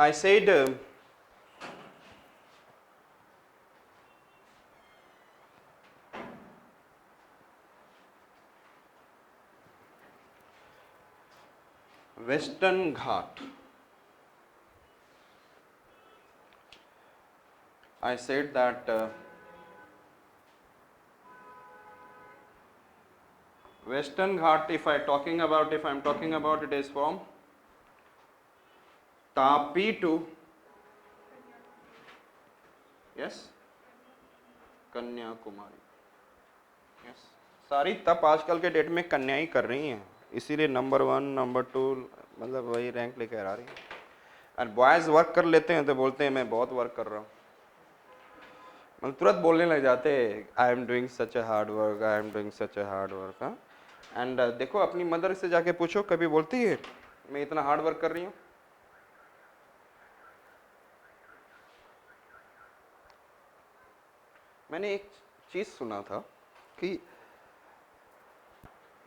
I said Western Ghat. I said that Western Ghat, if I'm talking about it is from Tapi to yes Kanyakumari. yes सारी तप आजकल के date में कन्या ही कर रही हैं, इसीलिए नंबर 1 नंबर 2 मतलब वही रैंक लेकर आ रही है. एंड बॉयज वर्क कर लेते हैं तो बोलते हैं मैं बहुत वर्क कर रहा हूँ, मतलब तुरंत बोलने लग जाते हैं I am doing such a hard work, I am doing such a hard work. हाँ एंड देखो अपनी मदर से जाके पूछो, कभी बोलती है मैं इतना हार्ड वर्क कर रही हूँ? मैंने एक चीज सुना था कि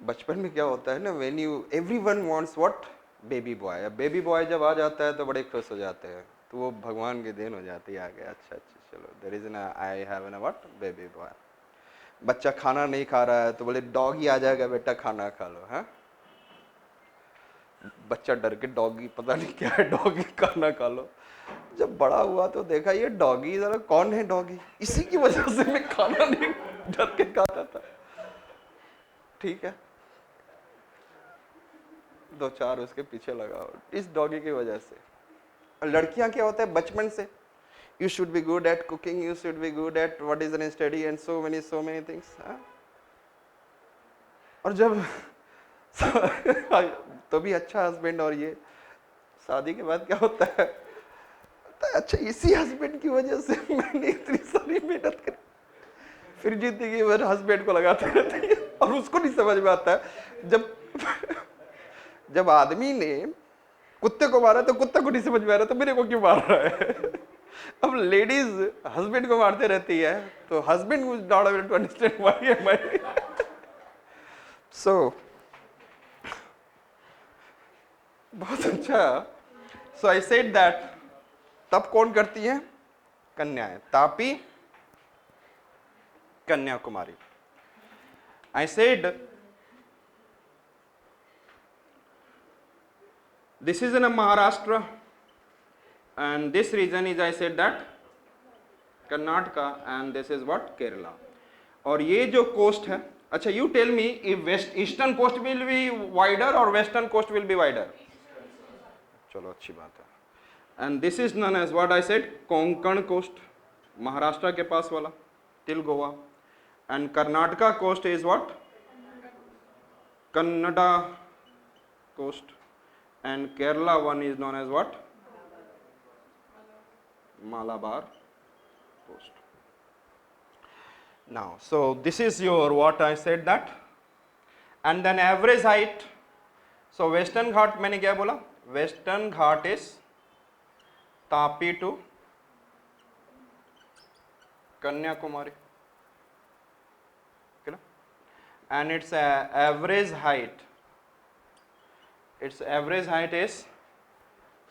बचपन में क्या होता है ना, when you everyone wants what baby boy. Baby boy जब आ जाता है तो बड़े खुश हो जाते हैं, तो वो भगवान की देन हो जाती है आगे. अच्छा चलो there is an I have an what baby boy. बच्चा खाना नहीं खा रहा है तो बोले डॉगी आ जाएगा बेटा खाना खा लो. हाँ बच्चा डर के डॉगी पता नहीं क्या है, डॉगी खाना खा लो. जब बड़ा हुआ तो देखा ये डॉगी जरा कौन है डॉगी, इसी की वजह से मैं खाना नहीं डर के खाता था. ठीक है 2-4 उसके पीछे लगाओ इस डॉगी की वजह से. लड़कियां क्या होता है बचपन से you should be good at cooking, you should be good at what is N study and so many things. और जब तो भी अच्छा हस्बैंड, और ये शादी के बाद क्या होता है अच्छा इसी हस्बैंड की वजह से मैंने इतनी सारी मेहनत करी, फिर जिंदगी भर हस्बैंड को लगाते रहते हैं और उसको नहीं समझ में आता है. जब आदमी ने कुत्ते को मारा तो कुत्ते को नहीं समझ में आ रहा तो मेरे को क्यों मार रहा है. अब लेडीज हस्बैंड को मारते रहती है तो husband was not able to understand why am I. So बहुत अच्छा. So I said that तब कौन करती है? कन्याएं. Tapi Kanyakumari. I said this is in a Maharashtra and this region is I said that Karnataka and this is what Kerala. और ये जो कोस्ट है, अच्छा you tell me if west eastern coast will be wider or western coast will be wider. चलो अच्छी बात है. And this is known as what I said Konkan coast, Maharashtra के पास वाला till Goa. And Karnataka coast is what? Kannada coast. And Kerala one is known as what? Malabar coast. Now, so this is your what I said that. And then average height. So Western Ghat मैंने क्या बोला? Western Ghat is Tapi to Kanyakumari. Okay, and its average height. Its average height is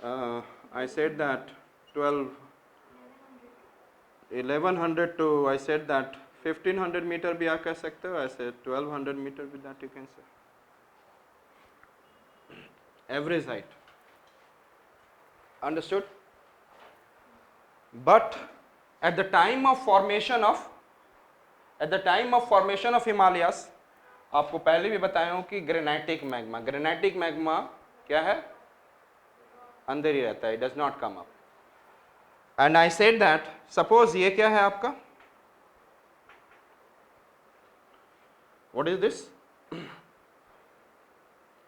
I said that 1100 to I said that 1500 meter भी आप कह सकते हो. I said 1200 meter with that you can say. Average height. Understood? But at the time of formation of Himalayas, आपको पहले भी बताया हूं कि ग्रेनाइटिक मैग्मा क्या है? अंदर ही रहता है, it does not come up. And I said that suppose ये क्या है आपका? What is this?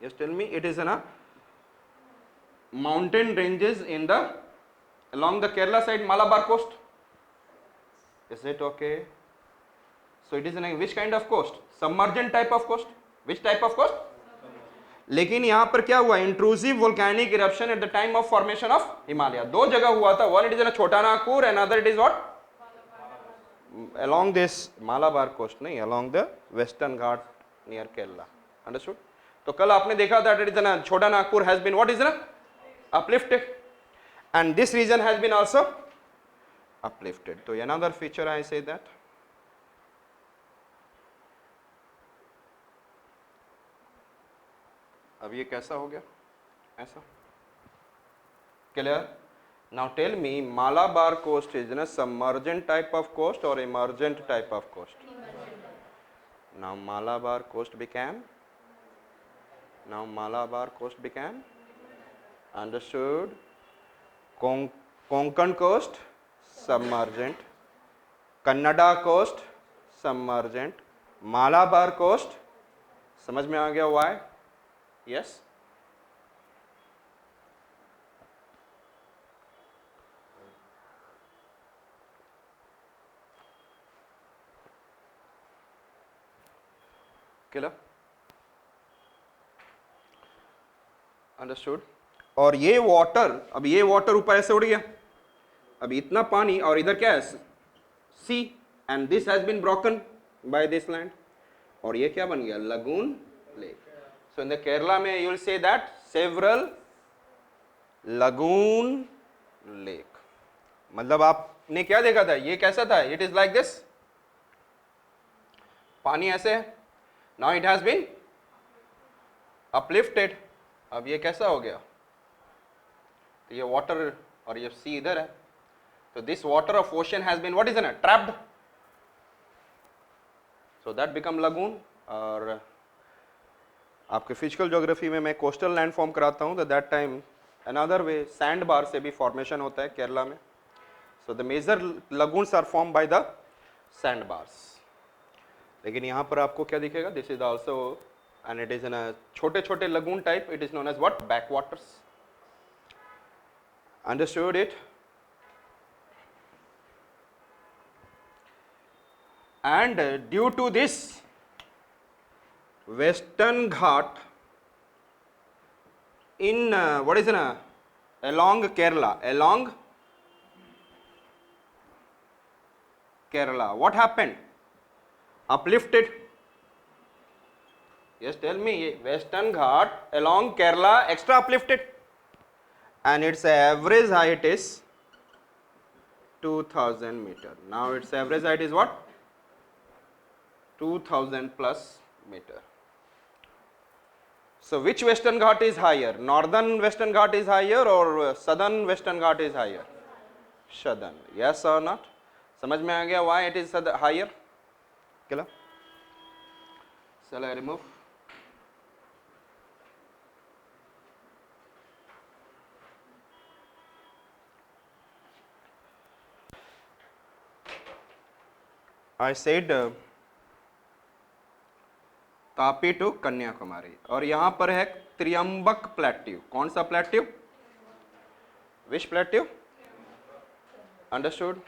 Just tell me. It is in a mountain ranges in the along the Kerala side, Malabar coast. Is it okay? So it is in a which kind of coast? Submergent type of coast. Which type of coast? लेकिन यहाँ पर क्या हुआ? Intrusive volcanic eruption at the time of formation of Himalaya. दो जगह हुआ था. One it is in a Chota Nagpur, another it is what? Along this Malabar coast, नहीं, along the Western Ghat near Kerala. Understood? तो कल आपने देखा that it is in a Chota Nagpur has been what is it? Uplifted. and this region has been also uplifted. So another feature I say that. अब ये कैसा हो गया ऐसा clear? Now tell me, Malabar coast is a submergent type of coast or emergent type of coast? Now Malabar coast became understood. Konkan coast submergent, Kannada coast submergent, Malabar coast समझ में आ गया why? Yes. Clear? Understood? और ये water, अब ये water ऊपर ऐसे उड़ गया, अब इतना पानी और इधर क्या है sea, and this has been broken by this land, और ये क्या बन गया lagoon lake. So in the Kerala में you will see that several lagoon lake. मतलब आपने क्या देखा था, ये कैसा था, इट इज लाइक दिस, पानी ऐसे है, now it has been uplifted. अब ये कैसा हो गया, तो ये वाटर और ये सी इधर है, तो this water of ocean has been what is an trapped, so that become lagoon. और आपके फिजिकल ज्योग्राफी में मैं कोस्टल लैंड फॉर्म कराता हूँ, तो that time another way sand bar से भी फॉर्मेशन होता है केरला में. So the major lagoons are form by the sand bars. लेकिन यहाँ पर आपको क्या दिखेगा, this is also and it is in a छोटे छोटे lagoon type, it is known as what, backwaters. Understood it? And due to this Western Ghat in what is in along Kerala, what happened, uplifted. Yes, tell me, Western Ghat along Kerala extra uplifted, and its average height is 2000 meter. Now its average height is what, 2000 plus meter. So which Western Ghat is higher, northern Western Ghat is higher or southern Western Ghat is higher? Southern. Yes or not? समझ में आ गया why it is higher? Clear? Shall I remove? I said Tapi to Kanyakumari, और यहाँ पर है Trimbak plateau. कौन सा plateau, which plateau, understood.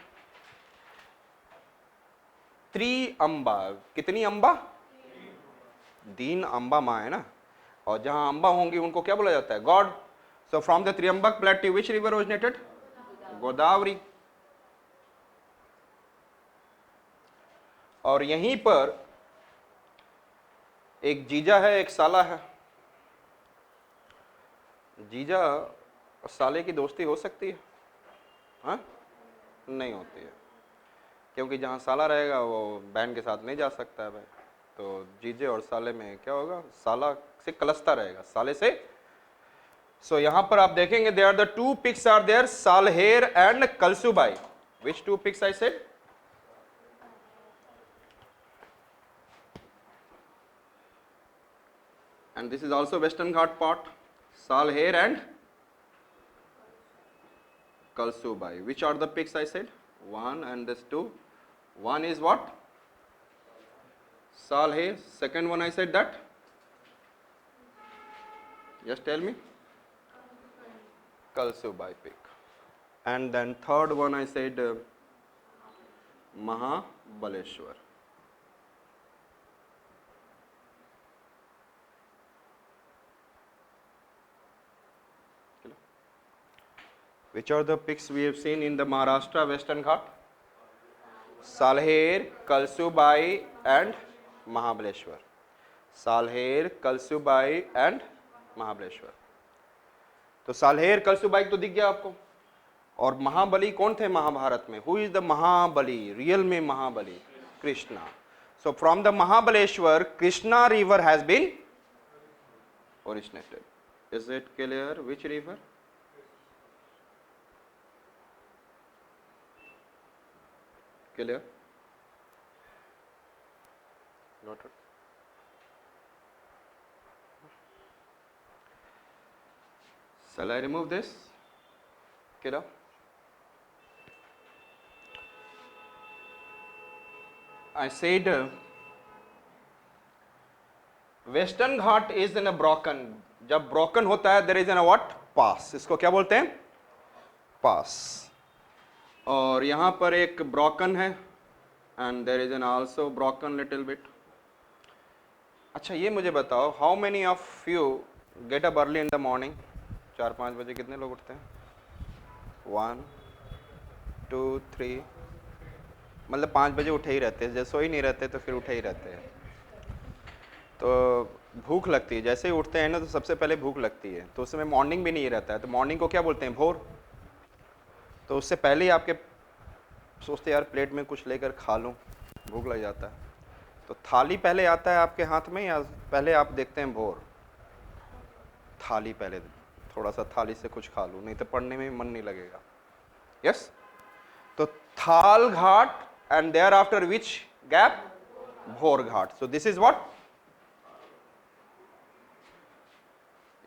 Triamba, कितनी अंबा, दीन अंबा माँ है ना, और जहाँ अंबा होंगी उनको क्या बोला जाता है, god. So from the Trimbak plateau which river originated, Godavari. और यहीं पर एक जीजा है, एक साला है. जीजा और साले की दोस्ती हो सकती है, हाँ, नहीं होती है, क्योंकि जहाँ साला रहेगा वो बहन के साथ नहीं जा सकता है भाई. तो जीजे और साले में क्या होगा, साला से कलस्ता रहेगा साले से. सो यहाँ पर आप देखेंगे they are the two peaks are there, Salher and Kalsubai. Which two peaks I said, and this is also Western Ghat part, Salher and Kalsubai. Which are the peaks I said, one and this two. One is what, Salher. Second one I said that, just tell me, Kalsubai peak. And then third one I said Mahabaleshwar. Which are the peaks we have seen in the Maharashtra Western Ghat? Salher, Kalsubai and Mahabaleshwar. Salher, Kalsubai and Mahabaleshwar. तो सालहेर कलसुबाई तो दिख गया आपको, और महाबली कौन थे महाभारत में? Who is the Mahabali? Real में Mahabali Krishna. So from the Mahabaleshwar Krishna river has been originated. Is it clear? Which river? Clear? Noted. Shall I remove this? Clear? I said western Ghat is in a broken. जब broken होता है there is N what? पास. इसको क्या बोलते हैं? पास. और यहां पर एक ब्रोकन है and there is an also broken little bit. अच्छा ये मुझे बताओ, how many of you get up early in the morning? 4-5 बजे कितने लोग उठते हैं? 1 2 3, मतलब 5 बजे उठे ही रहते हैं. जैसे सो ही नहीं रहते तो फिर उठे ही रहते हैं. तो भूख लगती है, जैसे ही उठते हैं ना तो सबसे पहले भूख लगती है. तो उस समय मॉर्निंग भी नहीं रहता है, तो मॉर्निंग को क्या बोलते हैं? भोर. तो उससे पहले ही आपके सोचते यार प्लेट में कुछ लेकर खा लूँ, भूख लग जाता है. तो थाली पहले आता है आपके हाथ में या पहले आप देखते हैं भोर? थाली पहले, थोड़ा सा थाली से कुछ खा लूँ, नहीं तो पढ़ने में मन नहीं लगेगा. यस. तो Thal Ghat and thereafter which gap? Bhor Ghat. So this is what?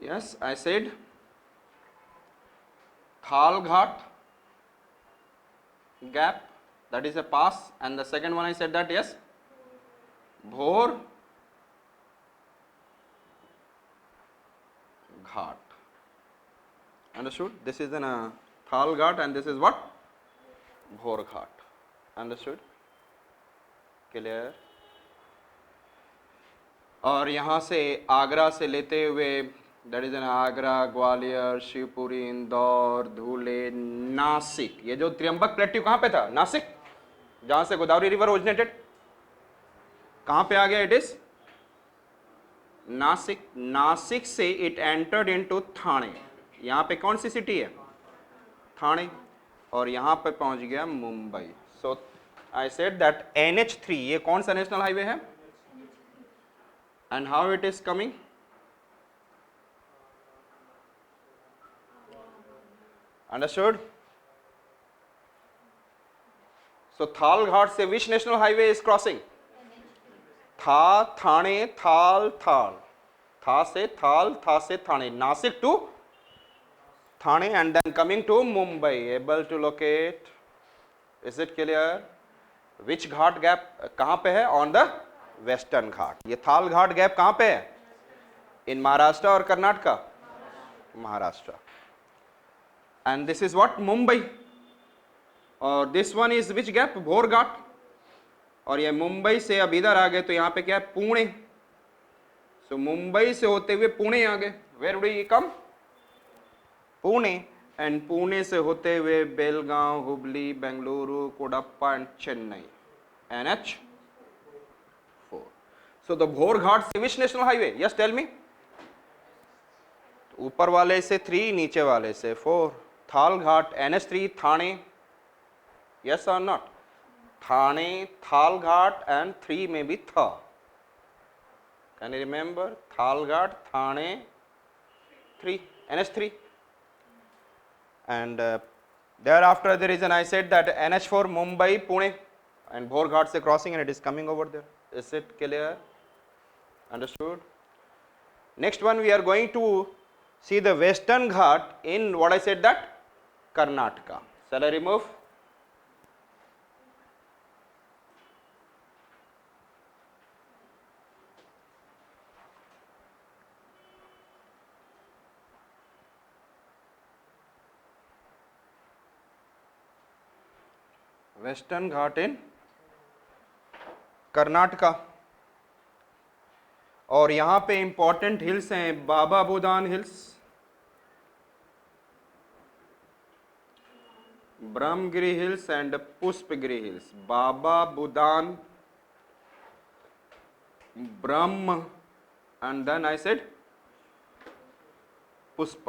Yes, I said Thal Ghat gap, that is a pass, and the second one I said that yes, Bhor Ghat. Understood? This is an Thal Ghat and this is what? Bhor Ghat. Understood? Clear? और यहाँ से आगरा से लेते हुए that is an Agra, Gwalior, Shivpuri, Indore, Dhule, Nashik. ये जो Trimbak plateau कहाँ पे था? नासिक. जहाँ से गोदावरी रिवर ओरिजिनेटेड, कहाँ पे आ गया? It is Nashik. नासिक से इट एंटर्ड इनटू थाने. यहाँ पे कौन सी सिटी है? थाने. और यहाँ पे पहुँच गया मुंबई. सो आई सेड दैट NH3, ये कौन सा नेशनल हाईवे है? And how it is coming? Understood? So Thal Ghat से which national highway is crossing? था, थाने, थाल, थाल. था से थाल, था से थाने. Nashik to Thane and then coming to Mumbai. Able to locate? Is it clear? Which Ghat gap कहाँ पे है? On the वेस्टर्न घाट. ये थाल घाट गैप कहां पे है? इन महाराष्ट्र और Karnataka? Maharashtra. And this is what? Mumbai. और this one is which gap? Bhor Ghat. और ये मुंबई से अब इधर आ गए तो यहां पे क्या है? पुणे. सो मुंबई से होते हुए पुणे आ गए. Where do you come? Pune. And Pune से होते हुए Belgaum, Hubli, Bengaluru, Cuddapah and Chennai. NH. So the Bhor Ghat से which national highway? Yes, tell me. ऊपर वाले से 3, नीचे वाले से 4. थाल घाट, NH3, Thane. Yes or not? थाने, थाल घाट and 3 में भी था. Can you remember? थाल घाट, थाने, 3, NH3. And thereafter there is an, I said that NH4 Mumbai, Pune, and Bhor Ghat se crossing and it is coming over there. Is it clear? Understood? Next one we are going to see the Western Ghat in what I said that? Karnataka. Shall I remove? Western Ghat in Karnataka. और यहाँ पे important hills हैं Baba Budan hills, Brahmagiri hills and Pushpagiri hills. Baba Budan, Brahma and then I said Pushpa.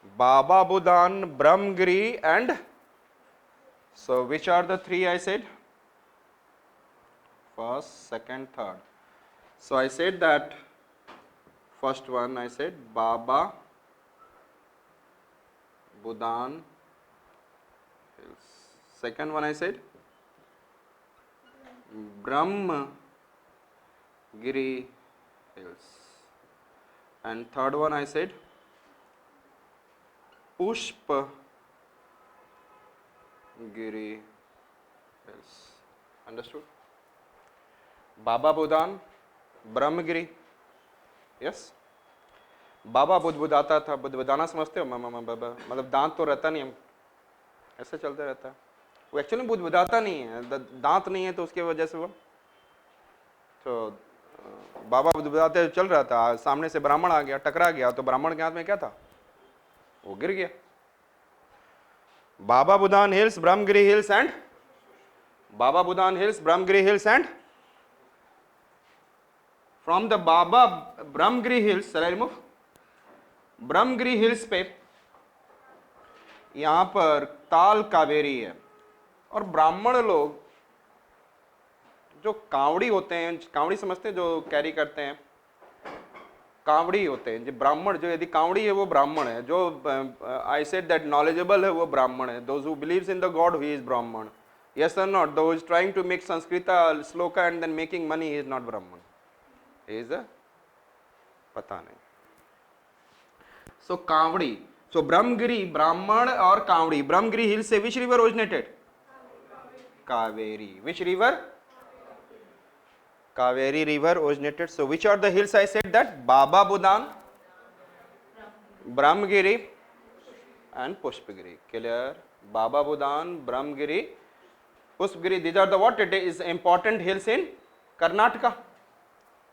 Baba Budan, Brahmgiri, and so which are the three I said? First, second, third. So I said that first one I said Baba Budan Hills. Second one I said Brahmgiri Hills. And third one I said Pushpa Giri Hills. Understood? Baba Budan, Brahmgiri. Yes? बाबा बुदबुदाता था, बुदबुदाना समझते हो? मामा बाबा मतलब दांत तो रहता नहीं, हम ऐसे चलते रहता है। वो एक्चुअली बुदबुदाता नहीं है, दांत नहीं है तो उसकी वजह से वो तो बाबा बुदबुदाते चल रहा था, सामने से ब्राह्मण आ गया, टकरा गया, तो ब्राह्मण के हाथ में क्या था? वो गिर गया। Baba Budan hills, Brahmagiri hills and Baba Budan Hills, Brahmgiri Hills, and from the Baba Brahmgiri Hills, shall I remove? Brahmgiri Hills पे यहाँ पर ताल कावेरी है और ब्राह्मण लोग जो कांवड़ी होते हैं, कांवड़ी समझते हैं, जो कैरी करते हैं, कांवड़ी होते हैं जो ब्राह्मण, जो यदि कांवड़ी है वो ब्राह्मण है, जो आई सेड दैट नॉलेजेबल है वो ब्राह्मण है, those who believes in the God he is ब्राह्मण. Yes or not? Though he is trying to make Sanskrita sloka and then making money, he is not Brahman. He is a पता नहीं. So कांवड़ी. So Brahmgiri, Brahman और कांवड़ी. Brahmgiri hill से which river originated? Kaveri. Which river? Kaveri river originated. So which are the hills I said that? Baba Budan, Brahmgiri and Pushpagiri. Clear? Baba Budan, Brahmgiri, Pushpagiri, these are the what? It is important hills in Karnataka.